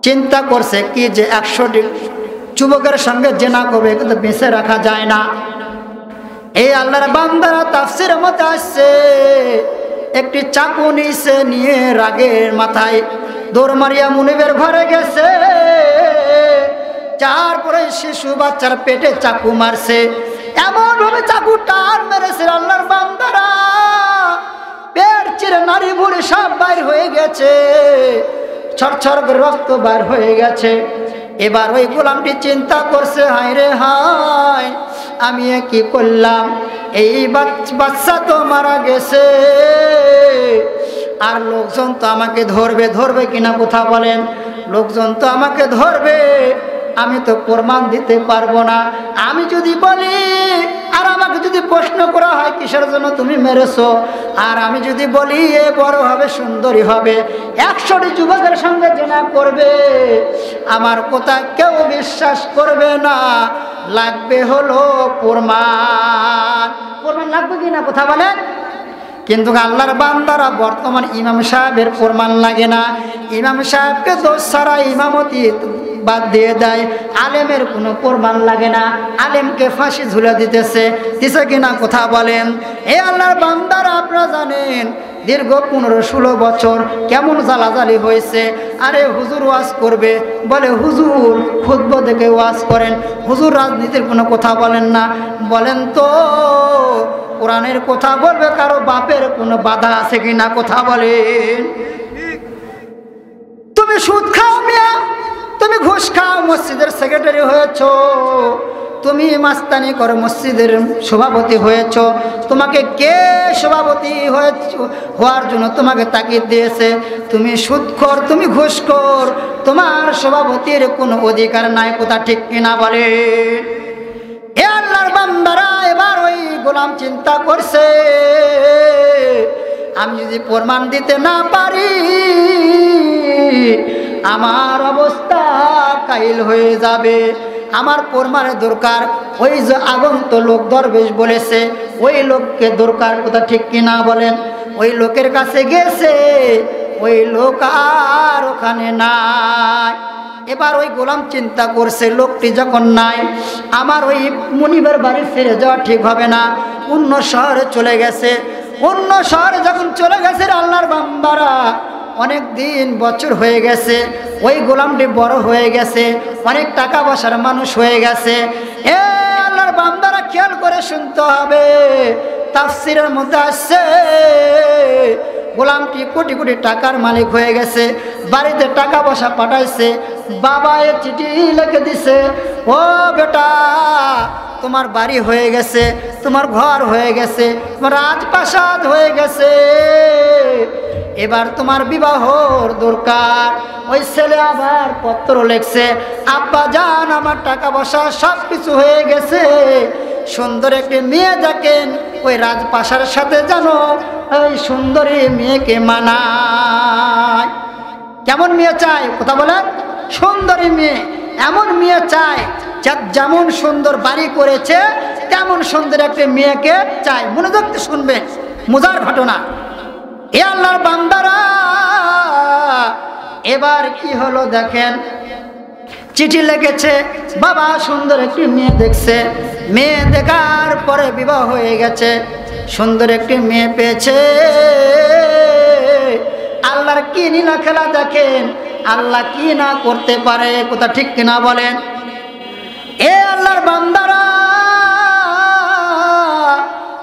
চিন্তা করছে কি যে 100টি যুবকের সঙ্গে জেনা করবে, কিন্তু বেঁচে রাখা যায় না। এই আল্লাহর বান্দারা তাফসীরের মধ্যে আসছে, একটি চাকু নিছে, নিয়ে রাগের মাথায় দৌড় মারিয়া মুনিবের ঘরে গেছে। তারপরে শিশু বাচ্চার পেটে চাকু মারছে, এমন ভাবে চাকু টান মেরেছে, আল্লাহর বান্দারা পেট চিরে নারী বুড়ি সব বাইর হয়ে গেছে, ছরছর করে রক্ত বাইর হয়ে গেছে। এবার ওই গোলামটি চিন্তা করছে, হায় রে হায়, আমি কি করলাম? এই বাচ্চা তো মারা গেছে, আর লোকজন তো আমাকে ধরবে। ধরবে কিনা? কথা বলেন। লোকজন তো আমাকে ধরবে, আমি তো প্রমাণ দিতে পারবো না। আমি যদি বলি, আর আমাকে যদি প্রশ্ন করা হয় কিসের জন্য তুমি মেরেছো, আর আমি যদি বলি এ বড় হবে, সুন্দরী হবে, 100টি যুবকের সঙ্গে জেনা করবে, আমার কথা কেউ বিশ্বাস করবে না। লাগবে হলো প্রমাণ। প্রমাণ লাগবে কিনা? কথা বলেন। কিন্তু আল্লাহর বান্দারা বর্তমান ইমাম সাহেবের প্রমাণ লাগে না। ইমাম সাহেবকে দোষ ছাড়া ইমামতি বাদ দিয়ে দেয়, আলেমের কোনো প্রমাণ লাগে না, আলেমকে ফাঁসি ঝুলে দিতেছে কিনা? কথা বলেন। এই আল্লাহর বান্দারা আপনারা জানেন দীর্ঘ 15-16 বছর কেমন জ্বালাজালি হয়েছে। আরে হুজুর ওয়াজ করবে, বলে হুজুর খুতবা দেখে ওয়াজ করেন, হুজুর রাজনীতির কোনো কথা বলেন না। বলেন তো কোরআনের কথা বলবে, কারো বাপের কোনো বাধা আছে কিনা? কথা বলেন। তুমি সুদ খাও মিয়া, তুমি ঘুষ খাও, মসজিদের সেক্রেটারি হয়েছো, তুমি মাস্তানি করো, মসজিদের সভাপতি হয়েছ, তোমাকে কে সভাপতি হওয়ার জন্য তোমাকে তাকিদ দিয়েছে? তুমি সুদখোর, তুমি ঘুষখোর, তোমার সভাপতির কোনো অধিকার নাই। কথা ঠিক কিনা বলে? এ আল্লাহর বান্দারা, এবার ওই গোলাম চিন্তা করছে, আমি যদি প্রমাণ দিতে না পারি আমার অবস্থা কাইল হয়ে যাবে। আমার প্রমাণের দরকার। ওই যে আগন্ত লোক দরবেশ বলেছে, ওই লোককে দরকার। কথা ঠিক কিনা বলেন? ওই লোকের কাছে গেছে, ওই লোক আর ওখানে নাই। এবার ওই গোলাম চিন্তা করছে, লোকটি যখন নাই, আমার ওই মুনিবের বাড়ি ফিরে যাওয়া ঠিক হবে না। অন্য শহরে চলে গেছে। অন্য শহরে যখন চলে গেছে আল্লাহর বান্দারা, অনেক দিন বছর হয়ে গেছে, ওই গোলামটি বড় হয়ে গেছে, অনেক টাকা পয়সার মানুষ হয়ে গেছে। এ আল্লাহর বান্দারা খেয়াল করে শুনতে হবে, তাফসীরের মধ্যে আসছে গোলামটি কোটি কোটি টাকার মালিক হয়ে গেছে, বাড়িতে টাকা পয়সা পাঠাইছে। বাবা এ চিঠি লিখে দিছে, ও বেটা তোমার বাড়ি হয়ে গেছে, তোমার ঘর হয়ে গেছে, তোমার রাজপ্রাসাদ হয়ে গেছে, এবার তোমার বিবাহর দরকার। ওই ছেলে আবার পত্র লেখছে, আব্বা জান আমার টাকা পয়সা সব কিছু হয়ে গেছে, সুন্দর একটি মেয়ে দেখেন, ওই রাজপ্রাসাদের সাথে জানো ওই সুন্দরী মেয়েকে মানায়। কেমন মেয়ে চাই? কথা বলেন। সুন্দরী মেয়ে, এমন মেয়ে চায় যেমন সুন্দর বাড়ি করেছে তেমন সুন্দর একটা মেয়েকে চাই। মনোযোগ দিয়ে শুনবেন, মজার ঘটনা। এ আল্লাহর বান্দারা, এবার কি হলো দেখেন, চিঠি লিখেছে, বাবা সুন্দর একটি মেয়ে দেখছে, মেয়ে দেখার পরে বিবাহ হয়ে গেছে, সুন্দর একটি মেয়ে পেয়েছে। আল্লাহর কি নীলা খেলা দেখেন, আল্লাহ কি না করতে পারে। কথা ঠিক কিনা বলেন? এ আল্লাহর বান্দারা,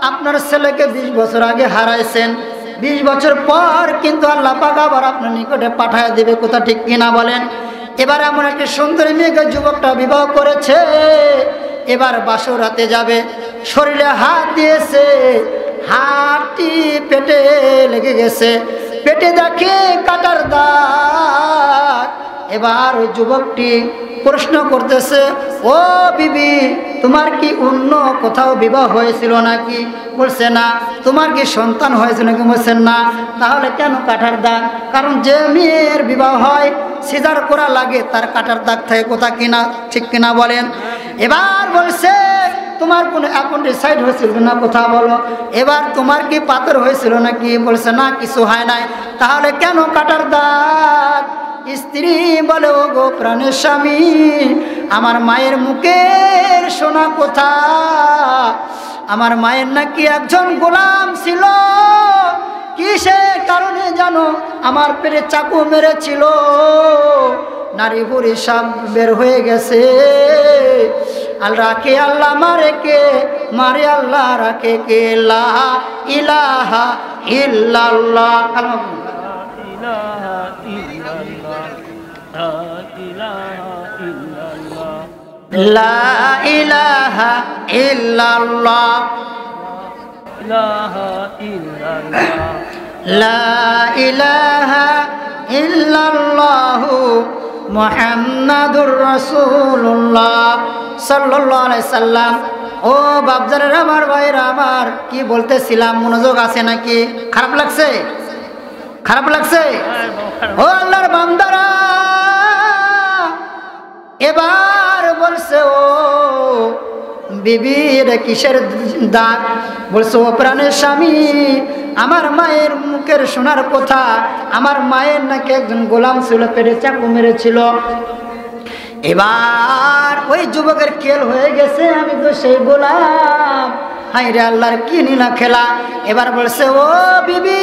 আপনার ছেলেকে 20 বছর আগে হারাইছেন, 20 বছর পর কিন্তু আল্লাহ পাক আবার আপনার নিকটে পাঠায় দিবে। কথা ঠিক কিনা বলেন? এবার এমন একটি সুন্দরী মেয়েকে যুবকটা বিবাহ করেছে, এবার বাসরাতে যাবে, শরীরে হাত দিয়েছে, হাতটি পেটে লেগে গেছে, পেটে দেখে কাটার দাগ। এবার ওই যুবকটি প্রশ্ন করতেছে, ও বিবি তোমার কি অন্য কোথাও বিবাহ হয়েছিল নাকি? বলছে না। তোমার কি সন্তান হয়েছিল নাকি? বলছেন না। তাহলে কেন কাটার দাগ? কারণ যে মেয়ের বিবাহ হয় সিজার করা লাগে, তার কাটার দাগ থাকে। কথা কিনা ঠিক কিনা বলেন? এবার বলছে তোমার কোনো অ্যাপেন্ডিসাইড হয়েছিল না? কথা বলো। এবার তোমার কি পাথর হয়েছিল নাকি? বলছে না, কিছু হয় নাই। তাহলে কেন কাটার দাগ? স্ত্রী বলে, ও গো প্রাণের স্বামী, আমার মায়ের মুখের সোনা কথা, আমার মায়ের নাকি একজন গোলাম ছিল, কিসের কারণে জানো আমার পেটে চাকু মেরেছিল, নারী পুরুষ সব বের হয়ে গেছে। রাখে আল্লাহ, মারে কে? মারে আল্লাহ, রাখে কে? লা ইলাহা ইল্লাল্লাহ। লা ইলাহা ইল্লাল্লাহ, লা ইলাহা ইল্লাল্লাহু মুহাম্মাদুর রাসূলুল্লাহ সাল্লাল্লাহু আলাইহি সাল্লাম। ও বাপজানেরা, আমার ভাইরা আমার, কি বলতেছিলাম? মনোযোগ আছে নাকি? খারাপ লাগছে? খারাপ লাগছে? ও আল্লাহর বান্দারা, এবার বলছে, ও বিবির কিসের দাগ? বলছে, ও প্রাণের স্বামী, আমার মায়ের মুখের শোনার কথা, আমার মায়ের নাকি একজন গোলাম ছিল, পেটে চাকু মেরেছিল। এবার ওই যুবকের খেল হয়ে গেছে, আমি তো সেই গোলাম। হাই রে আল্লাহর কি নীলা খেলা। এবার বলছে, ও বিবি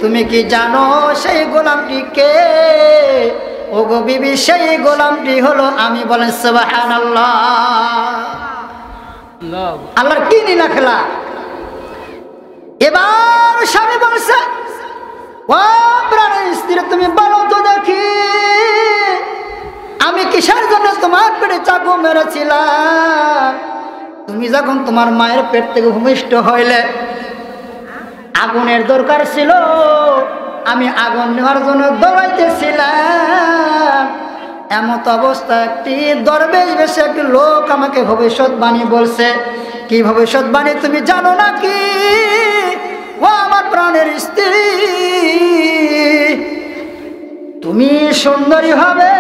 তুমি কি জানো সেই গোলামটি কে? ও গো বিবি, সেই গোলামটি হলো আমি। বলেন সুবহানাল্লাহ। আল্লাহর কি নীলা খেলা। এবার স্বামী বলছে, ও প্রাণের স্ত্রী, তুমি বলো তো দেখি, আমি কিসের জন্য তোমার পেটে চাকু মেরেছিলাম। তুমি যখন তোমার মায়ের পেট থেকে ভূমিষ্ঠ হইলে আগুনের দরকার ছিল, আমি আগুন নেওয়ার জন্য দৌড়াইতেছিলাম। এমত অবস্থা একটি দরবেশ বেশে একটি লোক আমাকে ভবিষ্যৎবাণী বলছে। কি ভবিষ্যৎবাণী তুমি জানো নাকি? ও আমার প্রাণের স্ত্রী, তুমি সুন্দরী হবে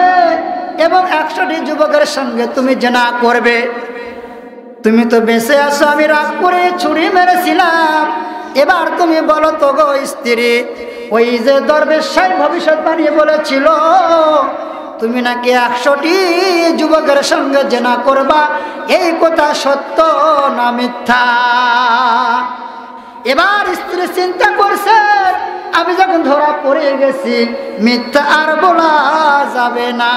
এবং 100টি যুবকের সঙ্গে তুমি জিনা করবে। তুমি তো বেঁচে আছো, আমি রাগ করে ছুরি মেরেছিলাম। এবার তুমি বলো তো গো স্ত্রী, ওই যে দরবেশ সাহেব ভবিষ্যৎবাণী বলেছিল তুমি নাকি 100টি যুবকের সঙ্গে জিনা করবা, এই কথা সত্য না মিথ্যা? এবার স্ত্রী চিন্তা করছে, আমি যখন ধরা পড়ে গেছি মিথ্যা আর বলা যাবে না।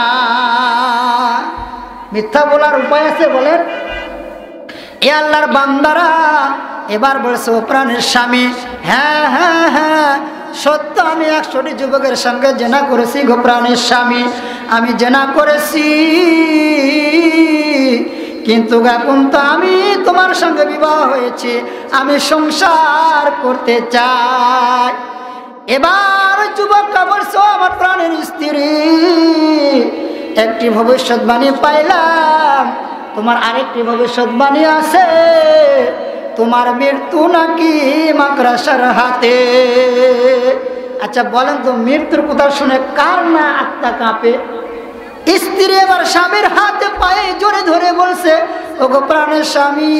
মিথ্যা বলার উপায় আছে বলেন? এ আল্লাহর বান্দারা এবার বলছে, ও প্রাণের স্বামী, হ্যাঁ হ্যাঁ হ্যাঁ সত্য, আমি 100টি যুবকের সঙ্গে জিনা করেছি গো প্রাণের স্বামী, আমি জিনা করেছি। কিন্তু এখন তো আমি তোমার সঙ্গে বিবাহ হয়েছি, আমি সংসার করতে চাই। এবার যুবকটা বলছে, আমার প্রাণের স্ত্রী, একটি ভবিষ্যৎবাণী পাইলাম, তোমার আরেকটি ভবিষ্যৎবাণী আছে, তোমার মৃত্যু নাকি মাকড়াসার হাতে। আচ্ছা বলেন তো, মৃত্যুর কথা শুনে কার না আত্মা কাঁপে? স্ত্রী এবার স্বামীর হাতে পায়ে জোরে ধরে বলছে, ওগো প্রাণের স্বামী,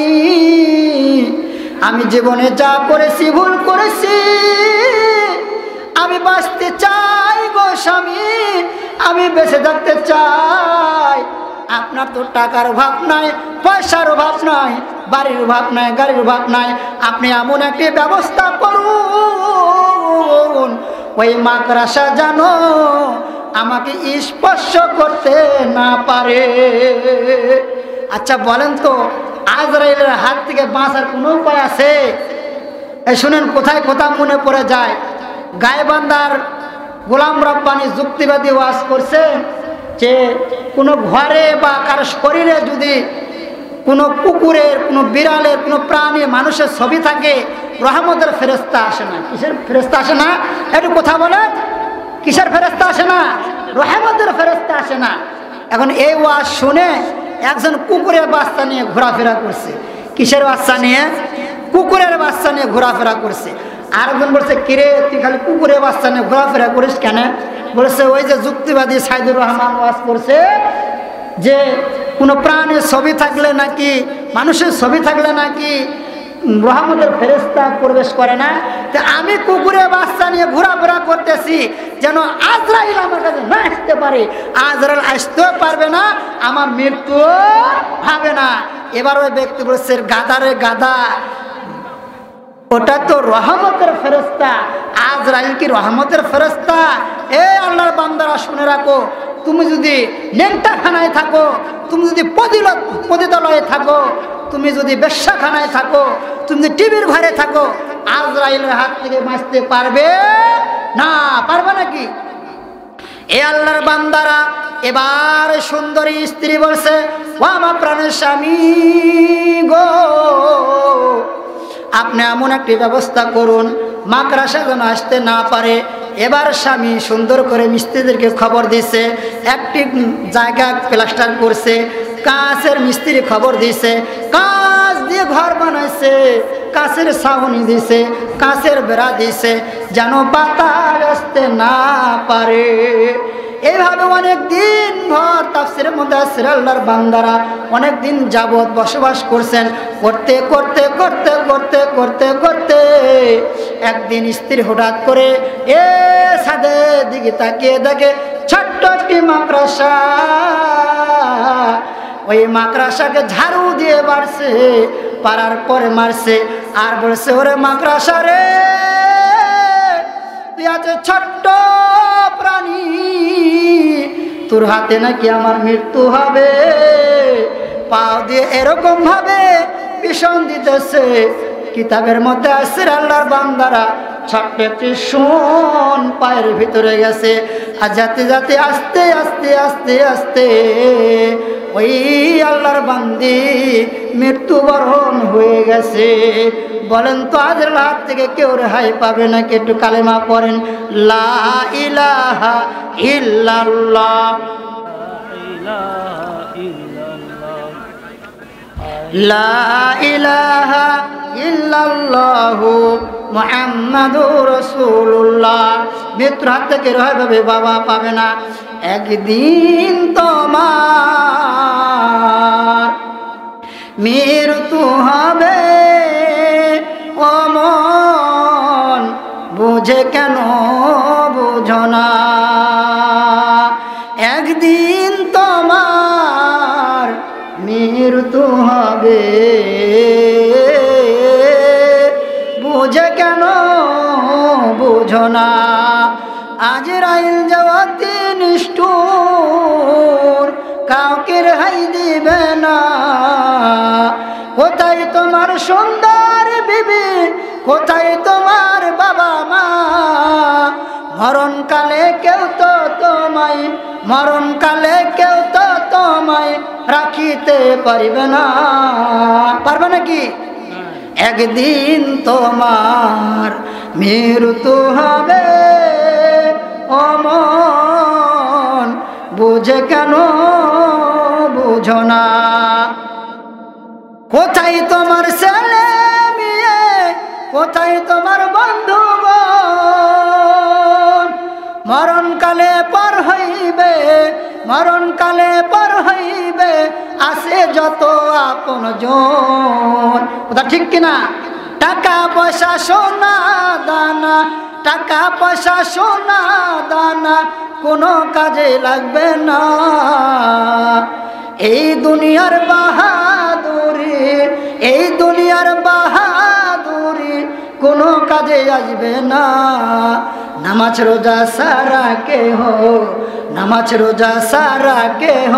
আমি জীবনে যা করেছি ভুল করেছি, আমি বাঁচতে চাই গো স্বামী, আমি বেঁচে থাকতে চাই। আপনার তো টাকার অভাব নাই, পয়সার অভাব নাই, বাড়ির অভাব নাই, গাড়ির অভাব নাই, আপনি এমন একটি ব্যবস্থা করুন ওই মাকড়াসা জানো আমাকে স্পর্শ করতে না পারে। আচ্ছা বলেন তো, আজরাইলের হাত থেকে বাঁচার কোনো উপায় আছে? এই শুনেন, কোথায় কোথায় মনে পড়ে যায়। গাইবান্ধার গোলাম রব্বানী যুক্তিবাদী ওয়াজ করছেন যে কোনো ঘরে বা কারো শরীরে যদি কোনো কুকুরের, কোনো বিড়ালের, কোনো প্রাণী, মানুষের ছবি থাকে, রহমতের ফেরেশতা আসে না। কিসের ফেরেশতা আসে না? একটু কথা বলে, কিসের ফেরেশতা আসে না? রহমতের ফেরেশতা আসে না। এখন এই ওয়াজ শুনে একজন কুকুরের বাচ্চা নিয়ে ঘোরাফেরা করছে। কিসের বাচ্চা নিয়ে? কুকুরের বাচ্চা নিয়ে ঘোরাফেরা করছে। আরেকজন বলছে, কিরে তুই খালি কুকুরের বাচ্চা নিয়ে ঘোরাফেরা করিস কেন? বলেছে, ওই যে যুক্তিবাদী সাইদুর রহমান ওয়াজ করছে যে কোনো প্রাণীর ছবি থাকলে নাকি, মানুষের ছবি থাকলে নাকি রহমতের ফেরেশতা প্রবেশ করে না। তো আমি কুকুরের বাচ্চা নিয়ে ঘোরাফেরা করতেছি যেন আজরাইল আমার কাছে না আসতে পারে। আজরাইল আসতেও পারবে না, আমার মৃত্যু হবে না। এবার ওই ব্যক্তি বলছে, গাদারে গাদা, ওটা তো রহমতের ফেরেশতা। আজরাইল কি রহমতের ফেরেশতা? এ আল্লাহর বান্দারা শুনে রাখো, তুমি যদি নেংটাখানায় থাকো, তুমি যদি পতিতালয়ে থাকো, তুমি যদি বেশ্যাখানায় থাকো, তুমি যদি টিভির ঘরে থাকো, আজরাইলের হাত থেকে বাঁচতে পারবে না। পারবে নাকি? এ আল্লাহর বান্দারা, এবার সুন্দরী স্ত্রী বলছে, ও আমার প্রাণের স্বামী গো, আপনি এমন একটি ব্যবস্থা করুন মাকড়াসা যেন আসতে না পারে। এবার স্বামী সুন্দর করে মিস্ত্রিদেরকে খবর দিছে, একটি জায়গা প্লাস্টার করছে, কাঁচের মিস্ত্রি খবর দিছে, কাঁচ দিয়ে ঘর বানাইছে, কাঁচের ছাউনি দিছে, কাঁচের বেড়া দিছে, যেন বাতাস আসতে না পারে। এইভাবে অনেক দিন ভর তাফসীরের মধ্যে আল্লাহর বান্দারা অনেক দিন যাবৎ বসবাস করছেন। করতে করতে করতে করতে করতে করতে একদিন স্ত্রী হঠাৎ করে এ ছাদের দিকে তাকিয়ে দেখে ছোট্ট একটি মাকড়াসা। ওই মাকড়াসাকে ঝাড়ু দিয়ে মারছে, পারার পরে মারছে আর বলছে, ওরে মাকড়াসা রে, তুই আছে ছোট্ট প্রাণী, তোর হাতে নাকি আমার মৃত্যু হবে। পাও দিয়ে এরকম ভাবে ভীষণ দিতেছে। কিতাবের মধ্যে আছে আল্লাহর বান্দারা, ছোট্ট একটি সোন পায়ের ভিতরে গেছে। আর যাতে যাতে আস্তে আস্তে আস্তে আস্তে ওই আল্লাহর বান্দি মৃত্যুবরণ হয়ে গেছে। বলেন তো আজের হাত থেকে কেউ রেহাই পাবে নাকি? একটু কালেমা পড়েন, লা ইলাহা ইল্লাল্লাহ, লা ইলাহা ইল্লাল্লাহু মুহাম্মাদুর রাসূলুল্লাহ। মৃত্যুর হাত থেকে রেহাই পাবে বাবা, পাবে না। একদিন তোমার মৃত্যু হবে, ও মন বুঝে কেন বুঝো না? একদিন তোমার মৃত্যু হবে, বুঝে কেন বুঝো না? আজরাইল যাওয়াতে নিষ্ঠুর, কাউকে রেহাই দিবে না। কোথায় তোমার সুন্দর বিবি, কোথায় তোমার বাবা মা? মরণকালে কেউ তো তোমায়, মরণকালে কেউ তো তোমায় রাখিতে পারবে না। পারবে নাকি? একদিন তোমার মৃত্যু হবে, ও মন বুঝে কেন বুঝো না? কোথায় তোমার ছেলে মেয়ে, কোথায় তোমার বন্ধুগণ? মরণকালে পার হইবে, মরণকালে পার হইবে, আসে যত আপনজন। কথা ঠিক কিনা? টাকা পয়সা সোনা দানা, টাকা পয়সা সোনা দানা কোনো কাজে লাগবে না। এই দুনিয়ার বাহাদুরি, এই দুনিয়ার বাহাদুরি কোনো কাজে আসবে না। নামাজ রোজা সারা কেহ, নামাজ রোজা সারা কেহ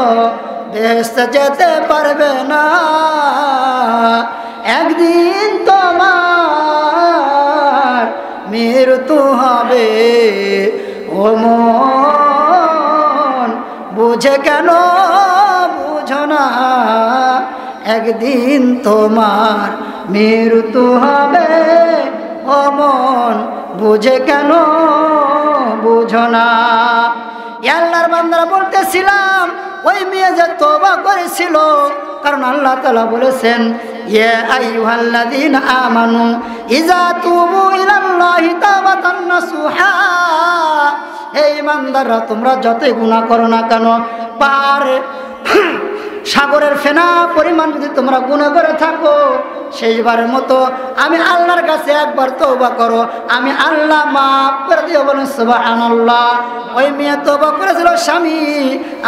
বেহেশত যেতে পারবে না। একদিন তোমার মৃত্যু হবে, ও মন বুঝে কেন বুঝো না? একদিন তোমার মৃত্যু হবে, ও মন বুঝে কেন বুঝো না? আল্লাহর বান্দারা বলতেছিলাম, ওই মেয়ে যে তওবা করেছিল, কারণ আল্লাহ তাআলা বলেছেন, ইয়া আইয়ুহাল্লাযীনা আমানু ইযা তুবু ইলাল্লাহি তাওবাতান নাসুহা। এই ইমানদাররা, তোমরা যতই গুনাহ করো না কেন, পাহাড়ে সাগরের ফেনা পরিমাণ যদি তোমরা গুনাহ করে থাকো, শেষবারের মতো আমি আল্লাহর কাছে একবার তওবা করো, আমি আল্লাহ মাফ করে দিও। বলেন সুবহানাল্লাহ। ওই মেয়ে তওবা করেছিল, স্বামী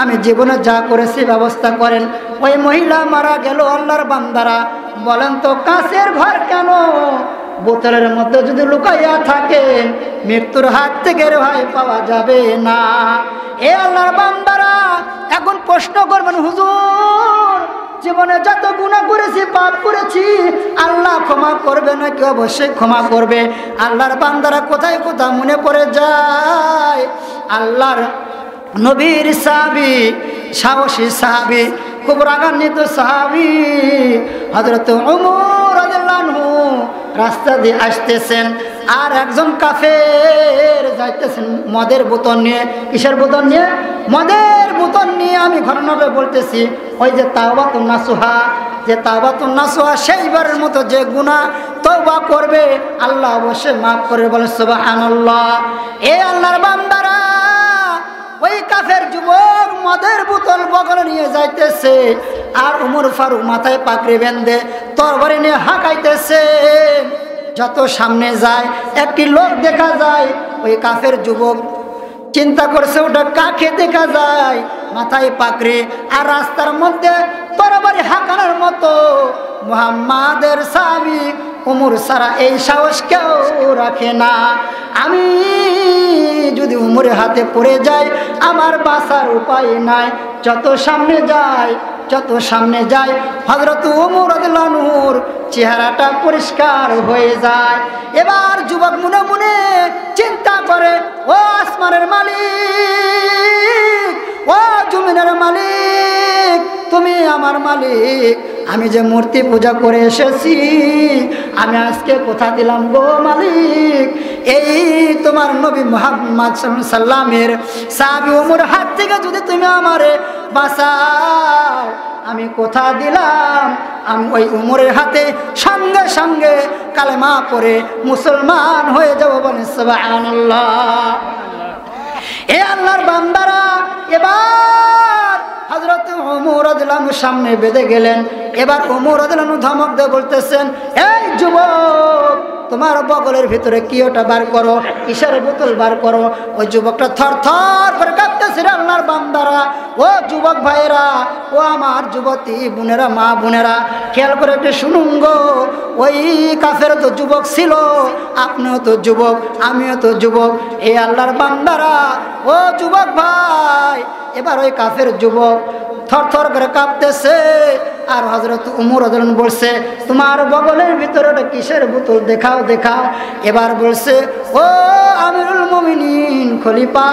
আমি জীবনে যা করেছি ব্যবস্থা করেন। ওই মহিলা মারা গেল। আল্লাহর বান্দারা বলেন তো, কাঁচের ঘর কেন? বোতলের মধ্যে যদি লুকাইয়া থাকে, মৃত্যুর হাত থেকে রেহাই পাওয়া যাবে না। এ আল্লাহর বান্দারা এখন প্রশ্ন করবেন, হুজুর জীবনে যত গুনাহ করেছি, পাপ করেছি, আল্লাহ ক্ষমা করবে নাকি? অবশ্যই ক্ষমা করবে। আল্লাহর বান্দারা কোথায় কোথায় মনে পড়ে যায়। আল্লাহর নবীর সাহাবী, সাহসী সাহাবী, খুব রাগান্বিত সাহাবী হযরত ওমর রাদিয়াল্লাহু আনহু রাস্তা দিয়ে আসতেছেন, আর একজন কাফের যাইতেছেন মদের বোতল নিয়ে। কিসের বোতল নিয়ে? মদের বোতল নিয়ে। আমি ঘটনাটা বলতেছি, ওই যে তাওবাতুন নাসুহা, যে তাওবাতুন নাসুহা, সেইবারের মতো যে গুনাহ তওবা করবে আল্লাহ অবশ্যই মাফ করবে। বলেন সুবহানাল্লাহ। এই আল্লাহর বান্দারা, ওই কাফের যুবক মদের বোতল বগলে নিয়ে যাইতেছে, আর উমর ফারুক মাথায় পাগড়ি বেঁধে তরবারি নিয়ে হাঁকাইতেছে। যত সামনে যায় একটি লোক দেখা যায়, ওই কাফের যুবক চিন্তা করছে ওটা কাকে দেখা যায়, মাথায় পাগড়ি আর রাস্তার মধ্যে তরবারি হাঁকানোর মতো। মুহাম্মাদের সাহাবী উমর সারা এই সাহস কেউ রাখে না। আমি যদি উমরের হাতে পড়ে যাই, আমার বাঁচার উপায় নাই। যত সামনে যায় যত সামনে যায় হযরত ওমর রাদিয়াল্লাহু আনহুর চেহারাটা পরিষ্কার হয়ে যায়। এবার যুবক মনে মনে চিন্তা করে, ও আসমানের মালিক, ও জমিনের মালিক, তুমি আমার মালিক, আমি যে মূর্তি পূজা করে এসেছি, আমি আজকে কোথা দিলাম গো মালিক? এই তোমার নবী মুহাম্মদ সাল্লাল্লাহু আলাইহি সাল্লামের সাহাবী ওমর হাত থেকে যদি তুমি আমারে বাঁচাও, আমি কোথা দিলাম? আমি ওই ওমরের হাতে সঙ্গে সঙ্গে কালেমা পড়ে মুসলমান হয়ে যাব। বলেন সুবহানাল্লাহ। এ আল্লাহর বান্দারা, এবার হযরত ওমর রাদিয়াল্লাহু আনহু সামনে বেঁধে গেলেন। এবার ওমর রাদিয়াল্লাহু আনহু ধমক দিয়ে বলতেছেন, এই যুবক, তোমার বগলের ভিতরে কি ওটা বার করো, কিসের বোতল বার করো। ওই যুবকটা থর থর করে কাঁপতেছে। আল্লাহর বান্দারা, ও যুবক ভাইয়েরা, ও আমার যুবতী বোনেরা, মা বোনেরা, খেয়াল করে একটু শুনুন গো। ওই কাফের তো যুবক ছিল, আপনিও তো যুবক, আমিও তো যুবক। এই আল্লাহর বান্দারা, ও যুবক ভাই, এবার ওই কাফের যুবক থর থর করে কাঁপতেছে। আর হযরত ওমর রাদিয়াল্লাহু আনহু বলছে, তোমার বগলের ভিতরে ওটা কিসের বোতল, দেখাও দেখাও। এবার বলছে, ও আমিরুল মুমিনিন খলিফা,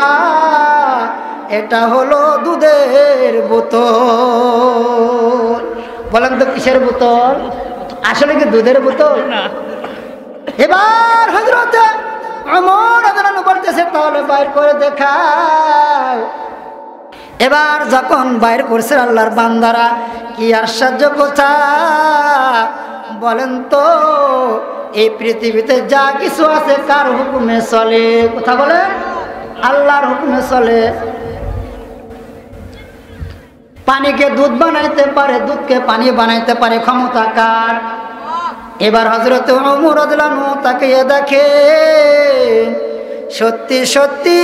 এটা হলো দুধের বোতল। বলেন তো কিসের বোতল? আসলে কি দুধের বোতল না? এবার হযরত ওমর রাদিয়াল্লাহু আনহু বলতেছে, তাহলে বাইর করে দেখাও। এবার যখন বাইর করছে আল্লাহর বান্দারা, কি আশ্চর্য কথা বলেন তো, এই পৃথিবীতে যা কিছু আছে কার হুকুমে চলে? কথা বলে, আল্লাহর হুকুমে চলে। পানিকে দুধ বানাইতে পারে, দুধকে পানি বানাইতে পারে, ক্ষমতা কার? এবার হযরত ওমর রাদিয়াল্লাহু আনহু তাকিয়ে দেখে, সত্যি সত্যি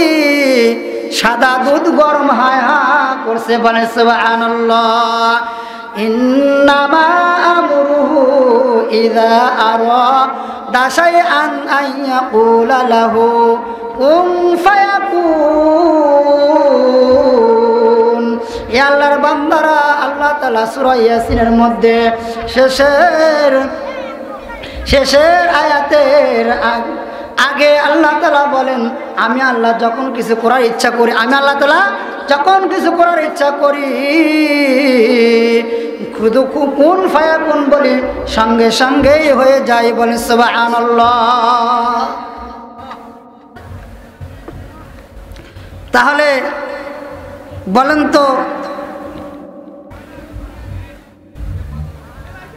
সাদা দুধ গরম হায় হা করছে। বলে সুবহানাল্লাহ। ইন্নামা আমরুহু ইযা আরাদা শাইআন আন ইয়াকুলা লাহু কুন ফায়াকুন। এ আল্লাহর বান্দারা, আল্লাহ তাআলা সূরা ইয়াসিনের মধ্যে শেষের আয়াতের আগে আল্লাহ তাআলা বলেন, আমি আল্লাহ যখন কিছু করার ইচ্ছা করি, আমি আল্লাহ তাআলা যখন কিছু করার ইচ্ছা করি, খুদু কুন ফায়াকুন বলি, সঙ্গে সঙ্গেই হয়ে যায়। বলেন সুবহানাল্লাহ। তাহলে বলেন তো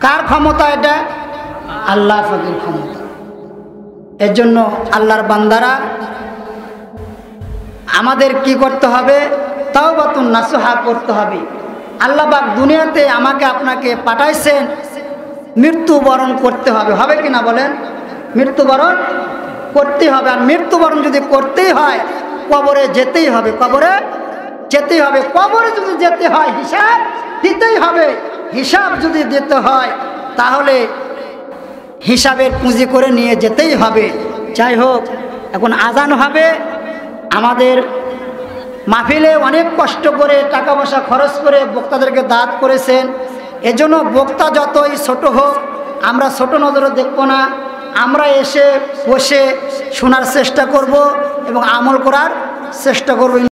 কার ক্ষমতা এটা? আল্লাহ পাকের ক্ষমতা। এর জন্য আল্লাহর বান্দারা, আমাদের কি করতে হবে? তাওবাতুন নাসুহা করতে হবে। আল্লাহ পাক দুনিয়াতে আমাকে আপনাকে পাঠাইছেন, মৃত্যুবরণ করতে হবে। হবে কি না বলেন? মৃত্যুবরণ করতে হবে। আর মৃত্যুবরণ যদি করতেই হয়, কবরে যেতেই হবে। কবরে যেতেই হবে। কবরে যদি যেতে হয়, হিসাব দিতেই হবে। হিসাব যদি দিতে হয়, তাহলে হিসাবের পুঁজি করে নিয়ে যেতেই হবে। যাই হোক, এখন আজান হবে। আমাদের মাহফিলে অনেক কষ্ট করে টাকা পয়সা খরচ করে বক্তাদেরকে দাঁত করেছেন। এজন্য বক্তা যতই ছোট হোক, আমরা ছোট নজরে দেখব না। আমরা এসে বসে শোনার চেষ্টা করব এবং আমল করার চেষ্টা করব।